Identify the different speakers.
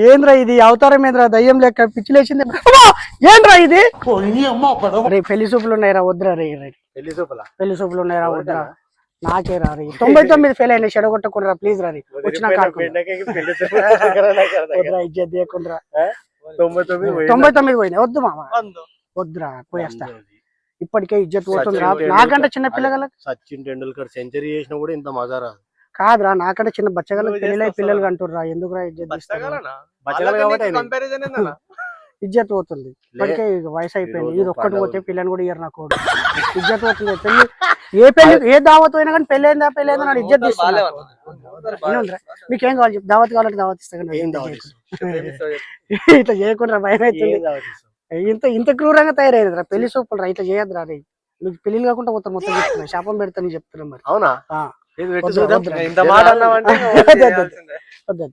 Speaker 1: ఏంద్రా ఇది అవతారం ఏంద్రా దయ్యం లెక్క పిచ్చిలేసింది. ఏంద్రా ఇది రే పెళ్లి సూపులు ఉన్నాయిరా వద్దురా రే పెళ్లి సూపులు ఉన్నాయిరా వద్దురా నాకే రా రే 99 ఫెయిల్ అయినా చెడగొట్టకుండా ప్లీజ్ రా రే వచ్చిన ఇజ్జత్ తీయకుండా 99 పోయినాయి వద్దు మామ వద్దురా పోయేస్తా ఇప్పటికే ఇజ్జత్ పోతుంది నాకంటే చిన్న పిల్లగాళ్ళకి
Speaker 2: సచిన్ టెండూల్కర్ సెంచరీ చేసినా కూడా ఇంత మజా రాదు
Speaker 1: కాదురా నాకంటే చిన్న బచ్చగాళ్ళకి పిల్లలు అంటుర్రా ఎందుకురా ఇజ్జత్ ఇజ్జత్ పోతుంది ఇప్పటికే వయసు అయిపోయింది ఇది ఒక్కటి పోతే పిల్లని కూడా ఇయ్యరు నాకు ఇజ్జత్ పోతుంది పెళ్లి ఏ దావత్ అయినా కానీ పెళ్ళైందా నాకు ఇజ్జత్ తీస్తున్నా మీకేం కావాలి చెప్పి దావత్ కావాలంటే దావత్ ఇస్తా ఇట్లా చేయకుండా భయం అవుతుంది ఇంత క్రూరంగా తయారైనరా పెళ్లి సూపర్ రా ఇట్లా చేయద్దురా రే మీకు పెళ్లి కాకుండా మొత్తం చెప్తున్నా శాపం పెడతాను చెప్తున్నా మరి
Speaker 2: అవునా
Speaker 1: వద్దు